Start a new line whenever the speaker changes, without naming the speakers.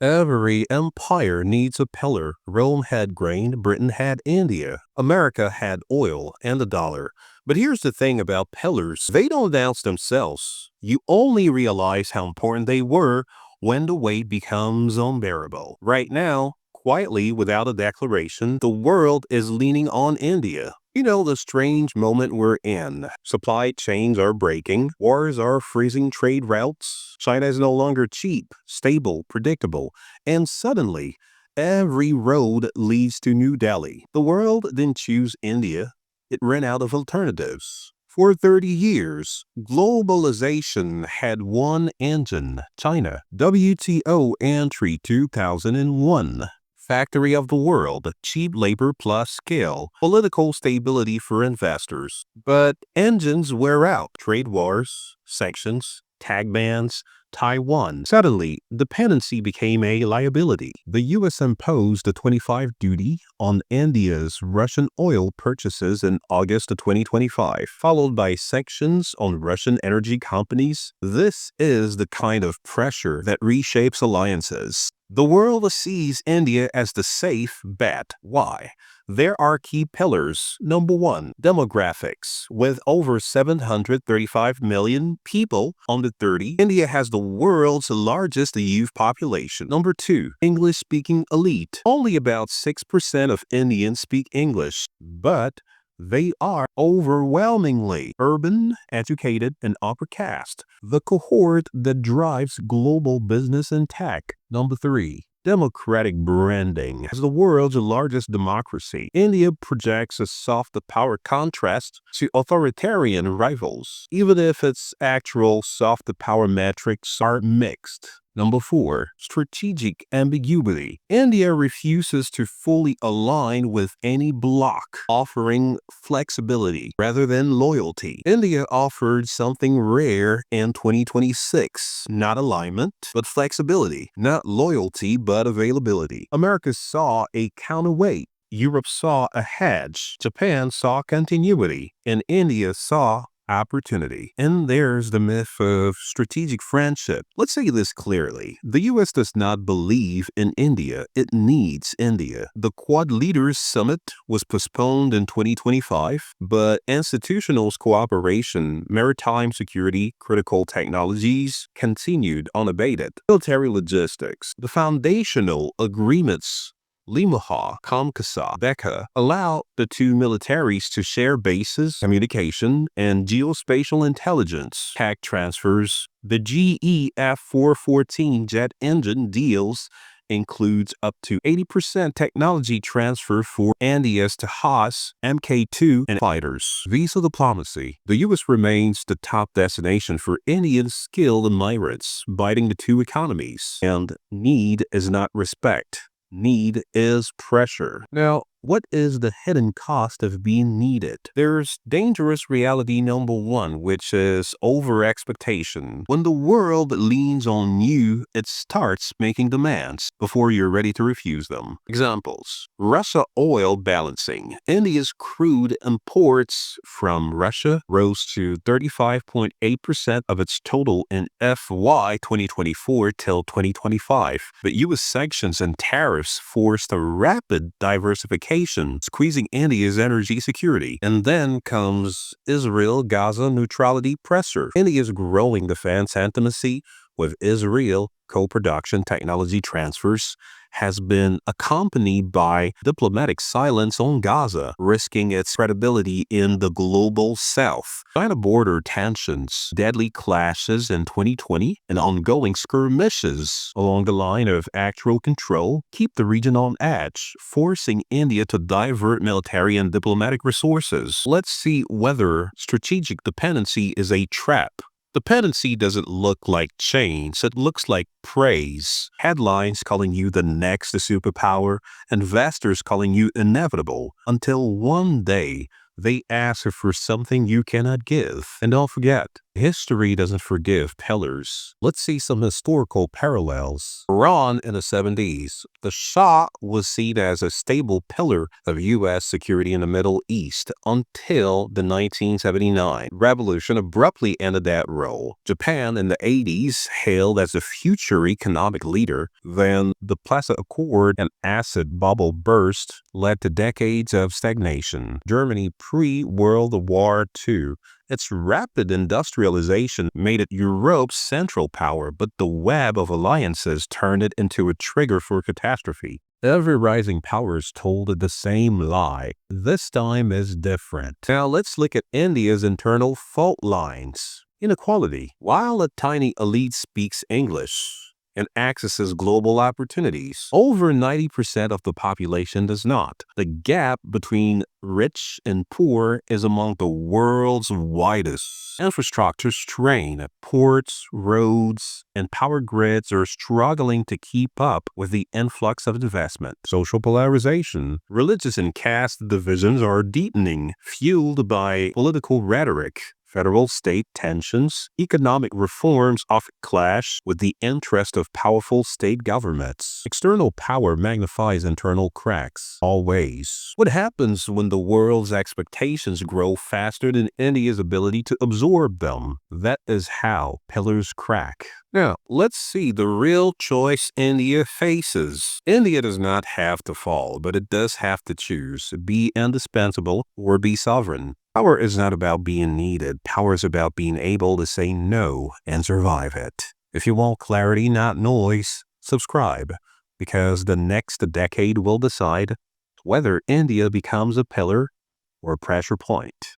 Every empire needs a pillar. Rome had grain, Britain had India, America had oil and the dollar. But here's the thing about pillars, they don't announce themselves. You only realize how important they were when the weight becomes unbearable. Right now, quietly, without a declaration, the world is leaning on India. You know the strange moment we're in. Supply chains are breaking, wars are freezing trade routes, China is no longer cheap, stable, predictable, and suddenly, every road leads to New Delhi. The world didn't choose India, it ran out of alternatives. For 30 years, globalization had one engine, China. WTO entry 2001. Factory of the world, cheap labor plus scale, political stability for investors. But engines wear out. Trade wars, sanctions, tag bans, Taiwan. Suddenly, dependency became a liability. The U.S. imposed a 25 duty on India's Russian oil purchases in August of 2025, followed by sanctions on Russian energy companies. This is the kind of pressure that reshapes alliances. The world sees India as the safe bet. Why? There are key pillars. Number one, demographics. With over 735 million people under 30, India has the world's largest youth population. Number two, English-speaking elite. Only about 6% of Indians speak English, but they are overwhelmingly urban, educated, and upper caste, the cohort that drives global business and tech. Number three, democratic branding. As the world's largest democracy, India projects a soft power contrast to authoritarian rivals, even if its actual soft power metrics are mixed. Number four, strategic ambiguity. India refuses to fully align with any bloc, offering flexibility rather than loyalty. India offered something rare in 2026, not alignment, but flexibility, not loyalty, but availability. America saw a counterweight. Europe saw a hedge. Japan saw continuity. And India saw opportunity. And there's the myth of strategic friendship. Let's say this clearly. The U.S. does not believe in India. It needs India. The Quad Leaders Summit was postponed in 2025, but institutional cooperation, maritime security, critical technologies continued unabated. Military logistics. The foundational agreements Limaha, Kamkasa, Becca allow the two militaries to share bases, communication, and geospatial intelligence. Tech transfers. The GE F414 jet engine deals includes up to 80% technology transfer for India's Tejas, Mk2, and fighters. Visa diplomacy. The U.S. remains the top destination for Indian skilled migrants, biting the two economies. And need is not respect. Need is pressure. Now, what is the hidden cost of being needed? There's dangerous reality number one, which is over-expectation. When the world leans on you, it starts making demands before you're ready to refuse them. Examples. Russia oil balancing. India's crude imports from Russia rose to 35.8% of its total in FY 2024 till 2025. But U.S. sanctions and tariffs forced a rapid diversification, squeezing India's energy security. And then comes Israel-Gaza neutrality pressure. India's growing defense intimacy with Israel co-production technology transfers has been accompanied by diplomatic silence on Gaza, risking its credibility in the global south. China border tensions, deadly clashes in 2020, and ongoing skirmishes along the line of actual control keep the region on edge, forcing India to divert military and diplomatic resources. Let's see whether strategic dependency is a trap. Dependency doesn't look like change, it looks like praise. Headlines calling you the next superpower, investors calling you inevitable, until one day they ask for something you cannot give. And don't forget, History doesn't forgive pillars. Let's see some historical parallels. Iran in the 70s. The Shah was seen as a stable pillar of U.S. security in the Middle East until the 1979 revolution abruptly ended that role. Japan in the 80s hailed as a future economic leader. Then the Plaza Accord and acid bubble burst led to decades of stagnation. Germany pre-World War II. Its rapid industrialization made it Europe's central power, but the web of alliances turned it into a trigger for catastrophe. Every rising power is told the same lie. This time is different. Now let's look at India's internal fault lines. Inequality. While a tiny elite speaks English and accesses global opportunities, over 90% of the population does not. The gap between rich and poor is among the world's widest. Infrastructure strain, ports, roads, and power grids are struggling to keep up with the influx of investment. Social polarization, religious and caste divisions are deepening, fueled by political rhetoric. Federal-state tensions, economic reforms often clash with the interest of powerful state governments. External power magnifies internal cracks. Always. What happens when the world's expectations grow faster than India's ability to absorb them? That is how pillars crack. Now, let's see the real choice India faces. India does not have to fall, but it does have to choose. Be indispensable or be sovereign. Power is not about being needed. Power is about being able to say no and survive it. If you want clarity, not noise, subscribe, because the next decade will decide whether India becomes a pillar or a pressure point.